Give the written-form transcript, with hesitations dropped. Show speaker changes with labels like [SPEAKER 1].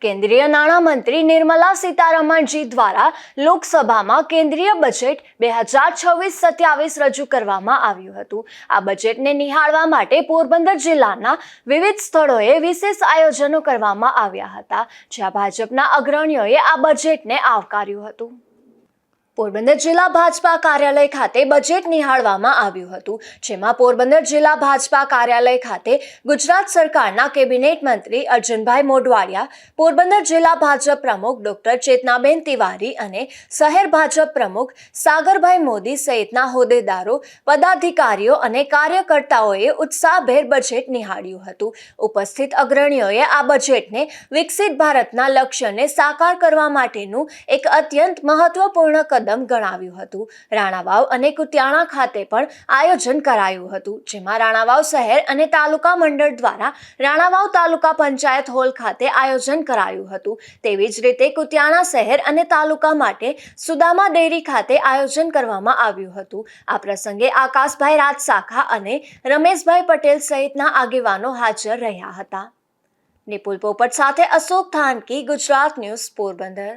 [SPEAKER 1] કેન્દ્રીય નાણામંત્રી નિર્મલા સીતારમણજી દ્વારા લોકસભામાં કેન્દ્રીય બજેટ 2026-27 રજૂ કરવામાં આવ્યું હતું। આ બજેટને નિહાળવા માટે પોરબંદર જિલ્લાના વિવિધ સ્થળોએ વિશેષ આયોજનો કરવામાં આવ્યા હતા, જ્યાં ભાજપના અગ્રણીઓએ આ બજેટને આવકાર્યું હતું। પોરબંદર જિલ્લા ભાજપા કાર્યાલય ખાતે બજેટ નિહાળવામાં આવ્યું હતું, જેમાં પોરબંદર જિલ્લા ભાજપા કાર્યાલય ખાતે ગુજરાત સરકારના કેબિનેટ મંત્રી અર્જુનભાઈ મોઢવાડિયા, પોરબંદર જિલ્લા ભાજપ પ્રમુખ ડોક્ટર ચેતનાબેન તિવારી અને શહેર ભાજપ પ્રમુખ સાગરભાઈ મોદી સહિતના હોદ્દેદારો, પદાધિકારીઓ અને કાર્યકર્તાઓએ ઉત્સાહભેર બજેટ નિહાળ્યું હતું। ઉપસ્થિત અગ્રણીઓએ આ બજેટને વિકસિત ભારતના લક્ષ્યને સાકાર કરવા માટેનું એક અત્યંત મહત્વપૂર્ણ કદમ ગણાવ્યું હતું। રાણાવાવ અને કુતિયાણા ખાતે પણ આયોજન કરાયું હતું, જેમાં રાણાવાવ શહેર અને તાલુકા મંડળ દ્વારા રાણાવાવ તાલુકા પંચાયત હોલ ખાતે આયોજન કરાયું હતું। તેવી જ રીતે કુતિયાણા શહેર અને તાલુકા માટે સુદામા ડેરી ખાતે આયોજન કરવામાં આવ્યું હતું। આ પ્રસંગે આકાશભાઈ રાજસાખા અને રમેશભાઈ પટેલ સહિતના આગેવાનો હાજર રહ્યા હતા। નિપુલ પોપટ સાથે અશોક થાનકી, ગુજરાત ન્યૂઝ, પોરબંદર।